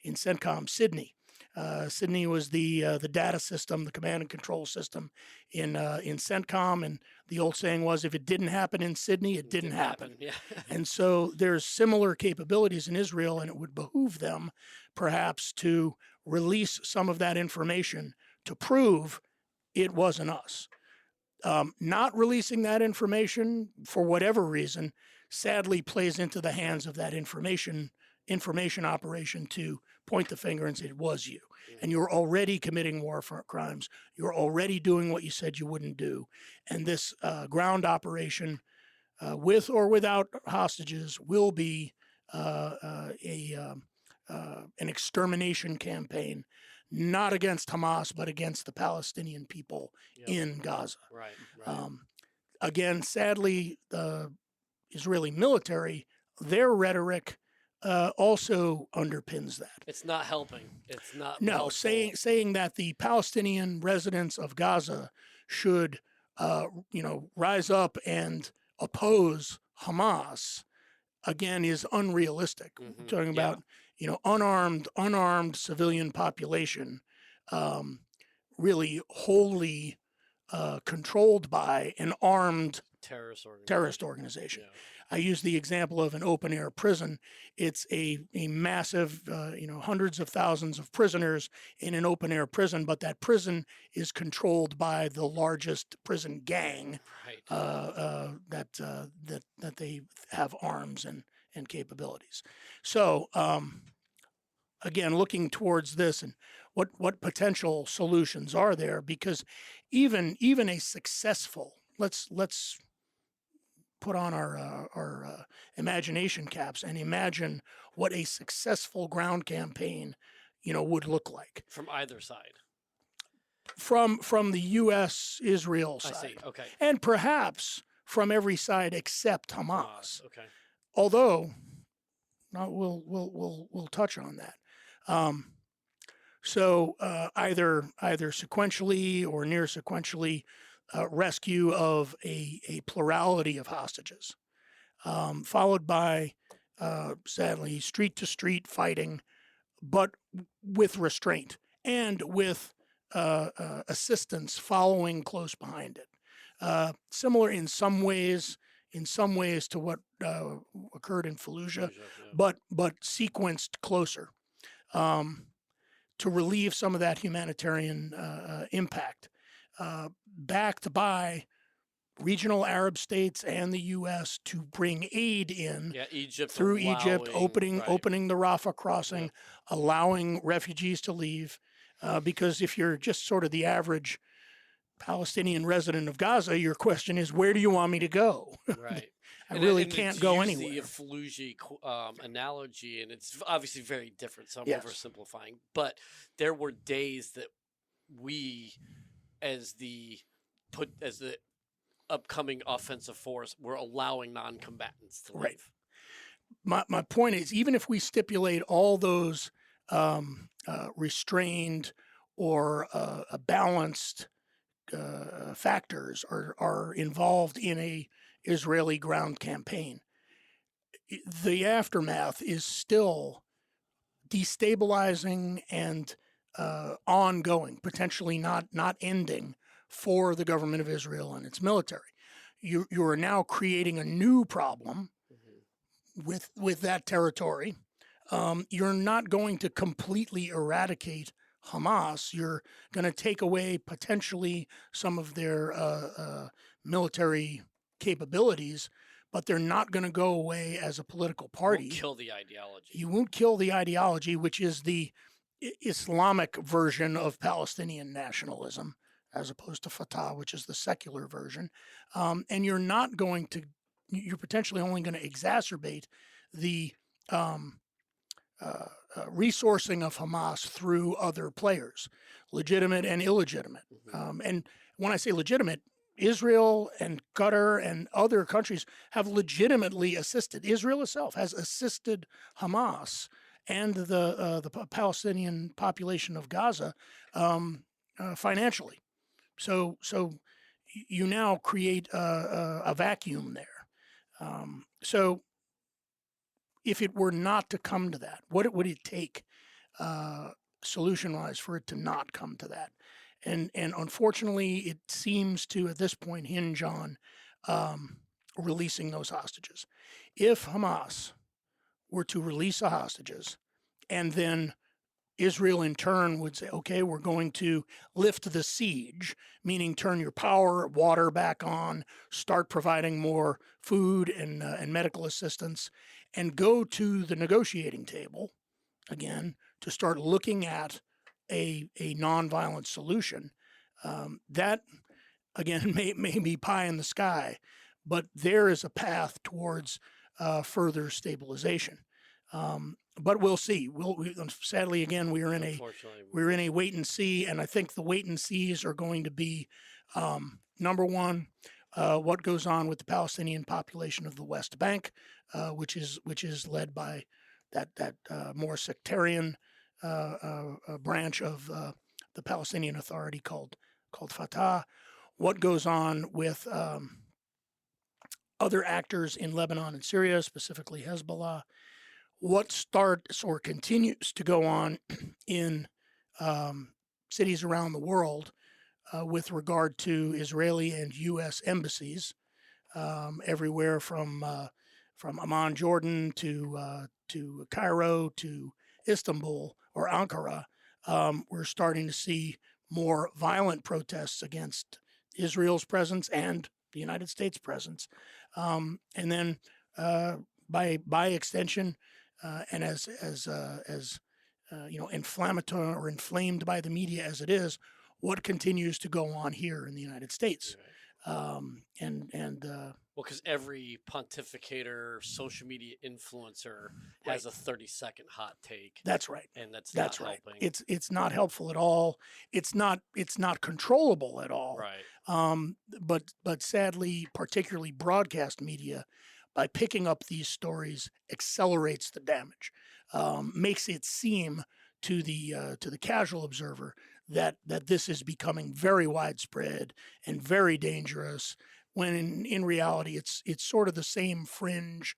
CENTCOM Sydney. Sydney was the data system, the command and control system in CENTCOM, and the old saying was, if it didn't happen in Sydney, it didn't happen. Yeah. And so there's similar capabilities in Israel, and it would behoove them perhaps to release some of that information to prove it wasn't us. Not releasing that information for whatever reason sadly plays into the hands of that information operation to point the finger and say it was you. And you're already committing war crimes. You're already doing what you said you wouldn't do. And this ground operation, with or without hostages, will be an extermination campaign, not against Hamas, but against the Palestinian people in Gaza. Right. Again, sadly, the Israeli military, their rhetoric also underpins that. It's not helping. It's not. No, helpful. saying that the Palestinian residents of Gaza should, rise up and oppose Hamas, again, is unrealistic. We're talking about, unarmed civilian population, really wholly controlled by an armed terrorist organization. Yeah. I use the example of an open air prison. It's a massive, hundreds of thousands of prisoners in an open air prison, but that prison is controlled by the largest prison gang that they have arms and capabilities. So again, looking towards this and what potential solutions are there, because even a successful, let's put on our imagination caps and imagine what a successful ground campaign, would look like From either side. from the U.S.-Israel side. I see. Okay. And perhaps from every side except Hamas. Okay. Although, we'll touch on that. So either sequentially or near sequentially, rescue of a plurality of hostages, followed by, sadly, street-to-street fighting, but with restraint and with assistance following close behind it. Similar in some ways to what occurred in Fallujah, but sequenced closer to relieve some of that humanitarian impact. Backed by regional Arab states and the U.S. to bring aid in through Egypt, opening the Rafah crossing, allowing refugees to leave. Because if you're just sort of the average Palestinian resident of Gaza, your question is, where do you want me to go? Right. I really can't go use anywhere. the Fallujah analogy, and it's obviously very different, so I'm Yes. oversimplifying. But there were days that we, as the upcoming offensive force, were allowing non-combatants to leave. Right. My point is, even if we stipulate all those restrained or balanced factors are involved in a Israeli ground campaign, the aftermath is still destabilizing and ongoing, potentially not ending for the government of Israel and its military. You are now creating a new problem with that territory. You're not going to completely eradicate Hamas. You're going to take away potentially some of their military capabilities, but they're not going to go away as a political party. Won't kill the ideology. You won't kill the ideology, which is the Islamic version of Palestinian nationalism, as opposed to Fatah, which is the secular version. And you're not going to, you're potentially only going to exacerbate the resourcing of Hamas through other players, legitimate and illegitimate. And when I say legitimate, Israel and Qatar and other countries have legitimately assisted. Israel itself has assisted Hamas and the Palestinian population of Gaza financially. So you now create a vacuum there. So if it were not to come to that, what would it take solution-wise for it to not come to that? And unfortunately, it seems to, at this point, hinge on releasing those hostages. If Hamas were to release the hostages, and then Israel in turn would say, okay, we're going to lift the siege, meaning turn your power, water back on, start providing more food and medical assistance, and go to the negotiating table, again, to start looking at a nonviolent solution. That, again, may be pie in the sky, but there is a path towards further stabilization. But we'll see. Sadly, again, we're in a wait and see, and I think the wait and sees are going to be number one, what goes on with the Palestinian population of the West Bank, which is led by that more sectarian branch of the Palestinian Authority called Fatah. What goes on with other actors in Lebanon and Syria, specifically Hezbollah? What starts or continues to go on in cities around the world with regard to Israeli and U.S. embassies, everywhere from Amman, Jordan, to Cairo, to Istanbul or Ankara. We're starting to see more violent protests against Israel's presence and the United States' presence, and then by extension. And as inflammatory or inflamed by the media as it is, what continues to go on here in the United States, well, because every pontificator, social media influencer has a 30-second hot take. That's right, and that's not right. Helping. It's not helpful at all. It's not controllable at all. Right. But sadly, particularly broadcast media, by picking up these stories, accelerates the damage, makes it seem to the casual observer that this is becoming very widespread and very dangerous, when in reality it's sort of the same fringe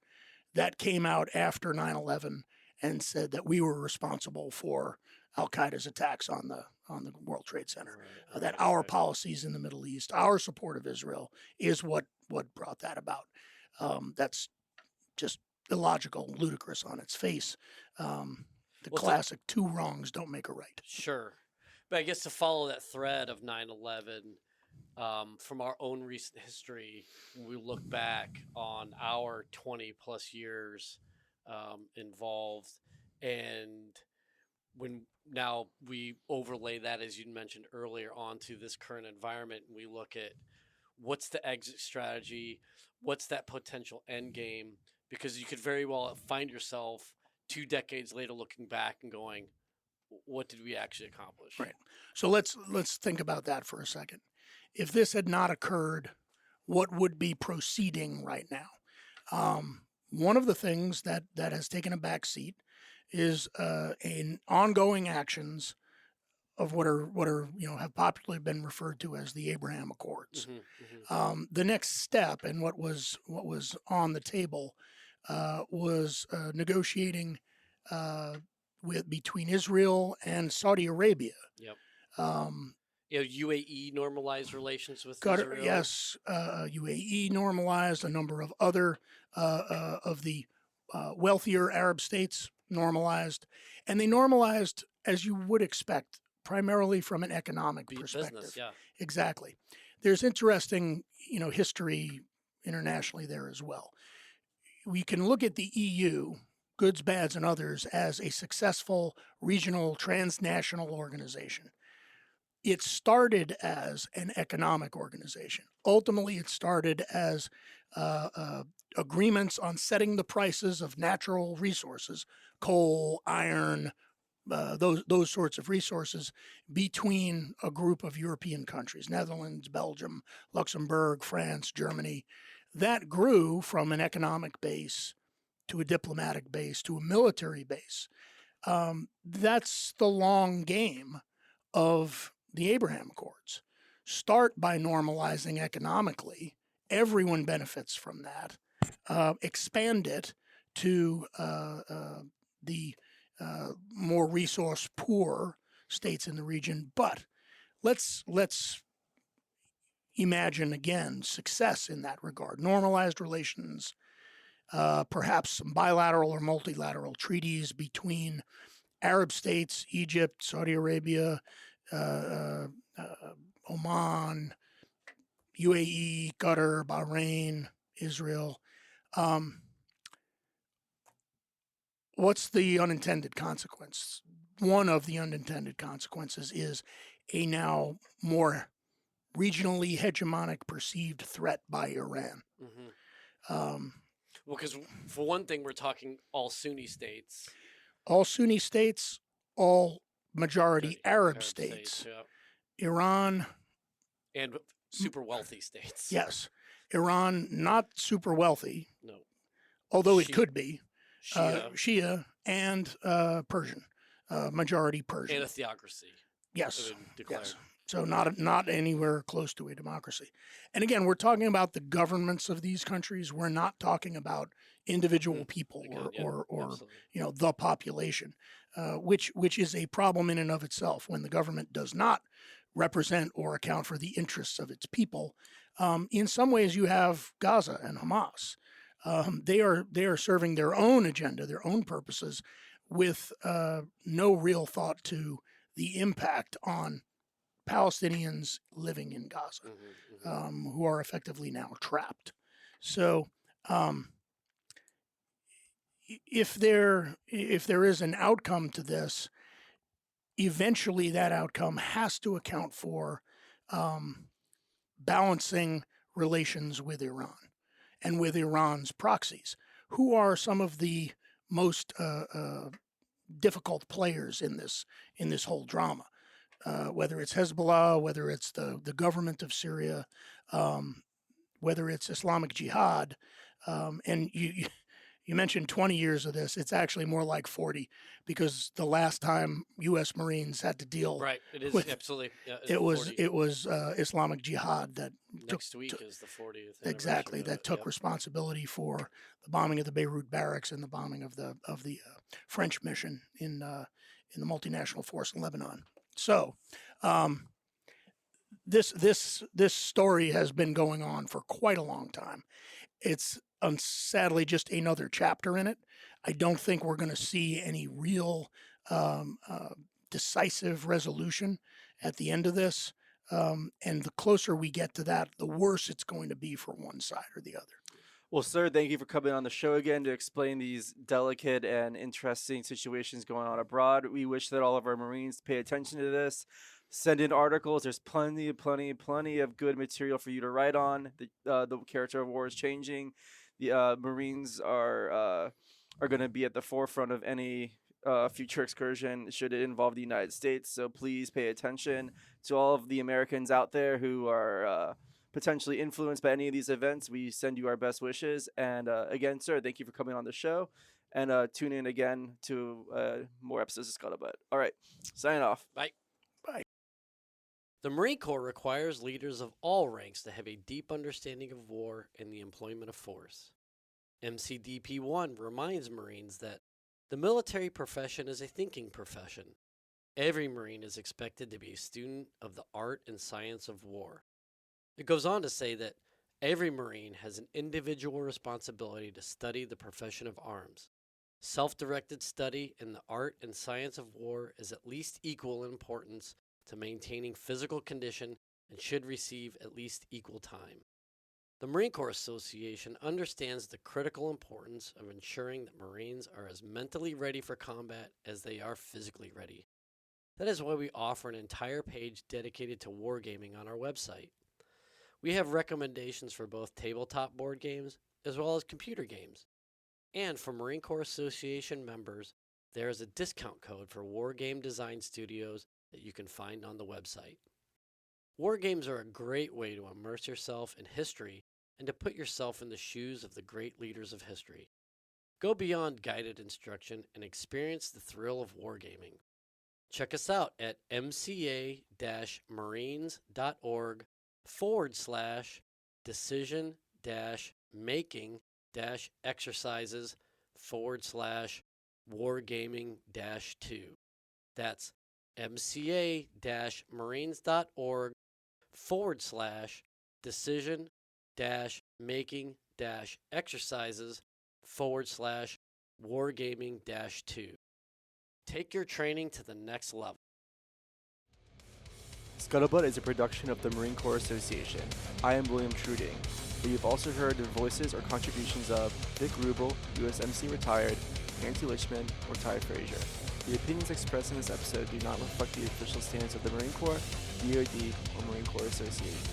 that came out after 9/11 and said that we were responsible for Al-Qaeda's attacks on the World Trade Center, that our policies in the Middle East, our support of Israel is what brought that about. That's just illogical, ludicrous on its face. Classic two wrongs don't make a right. Sure. But I guess to follow that thread of 9/11, from our own recent history, when we look back on our 20 plus years involved, and when now we overlay that, as you mentioned earlier, onto this current environment, and we look at what's the exit strategy, what's that potential end game, because you could very well find yourself 2 decades later looking back and going, what did we actually accomplish? Right. So let's think about that for a second. If this had not occurred, what would be proceeding right now? One of the things that has taken a back seat is an ongoing actions of what are have popularly been referred to as the Abraham Accords. The next step and what was on the table was negotiating between Israel and Saudi Arabia. Yep. UAE normalized relations with Qatar, Israel. yes, UAE normalized. A number of other of the wealthier Arab states normalized, and they normalized as you would expect, primarily from an economic perspective. Business, yeah. Exactly. There's interesting, history internationally there as well. We can look at the EU, Goods, Bads, and Others, as a successful regional transnational organization. It started as an economic organization. Ultimately, it started as agreements on setting the prices of natural resources, coal, iron, those sorts of resources, between a group of European countries, Netherlands, Belgium, Luxembourg, France, Germany. That grew from an economic base to a diplomatic base to a military base. That's the long game of the Abraham Accords. Start by normalizing economically. Everyone benefits from that. Expand it to the more resource poor states in the region. But let's imagine again success in that regard. Normalized relations, perhaps some bilateral or multilateral treaties between Arab states, Egypt, Saudi Arabia, Oman, UAE, Qatar, Bahrain, Israel. What's the unintended consequence? One of the unintended consequences is a now more regionally hegemonic perceived threat by Iran. Well, because for one thing, we're talking all Sunni states. All Sunni states, all majority Arab states. Yeah. Iran. And super wealthy states. Yes. Iran, not super wealthy. No. Although it could be. Shia. And Persian. Majority Persian. And a theocracy. Yes. Yes. So not anywhere close to a democracy. And again, we're talking about the governments of these countries. We're not talking about individual people or the population, which is a problem in and of itself when the government does not represent or account for the interests of its people. In some ways, you have Gaza and Hamas. They are serving their own agenda, their own purposes, with no real thought to the impact on Palestinians living in Gaza, who are effectively now trapped. So, if there is an outcome to this, eventually that outcome has to account for balancing relations with Iran and with Iran's proxies, who are some of the most difficult players in this whole drama. Whether it's Hezbollah, whether it's the government of Syria, whether it's Islamic Jihad, and you mentioned 20 years of this. It's actually more like 40, because the last time U.S. Marines had to deal it is with, absolutely. Yeah, it was Islamic Jihad that next week is the 40th. Exactly, that took responsibility for the bombing of the Beirut barracks and the bombing of the French mission in the multinational force in Lebanon. So, this story has been going on for quite a long time. It's sadly just another chapter in it. I don't think we're going to see any real decisive resolution at the end of this. And the closer we get to that, the worse it's going to be for one side or the other. Well, sir, thank you for coming on the show again to explain these delicate and interesting situations going on abroad. We wish that all of our Marines pay attention to this. Send in articles. There's plenty of good material for you to write on. The character of war is changing. The Marines are going to be at the forefront of any future excursion should it involve the United States. So please pay attention to all of the Americans out there who are potentially influenced by any of these events. We send you our best wishes. And again, sir, thank you for coming on the show. And tune in again to more episodes of Scuttlebutt. All right, signing off. Bye. Bye. The Marine Corps requires leaders of all ranks to have a deep understanding of war and the employment of force. MCDP 1 reminds Marines that the military profession is a thinking profession. Every Marine is expected to be a student of the art and science of war. It goes on to say that every Marine has an individual responsibility to study the profession of arms. Self-directed study in the art and science of war is at least equal in importance to maintaining physical condition and should receive at least equal time. The Marine Corps Association understands the critical importance of ensuring that Marines are as mentally ready for combat as they are physically ready. That is why we offer an entire page dedicated to wargaming on our website. We have recommendations for both tabletop board games as well as computer games. And for Marine Corps Association members, there is a discount code for wargame design studios that you can find on the website. Wargames are a great way to immerse yourself in history and to put yourself in the shoes of the great leaders of history. Go beyond guided instruction and experience the thrill of wargaming. Check us out at mca-marines.org/decision-making-exercises/wargaming-2. That's mca-marines.org/decision-making-exercises/wargaming-2. Take your training to the next level. Scuttlebutt is a production of the Marine Corps Association. I am William Truding, but you've also heard the voices or contributions of Vic Rubel, USMC retired, Nancy Lichman, or Ty Frazier. The opinions expressed in this episode do not reflect the official stance of the Marine Corps, DoD, or Marine Corps Association.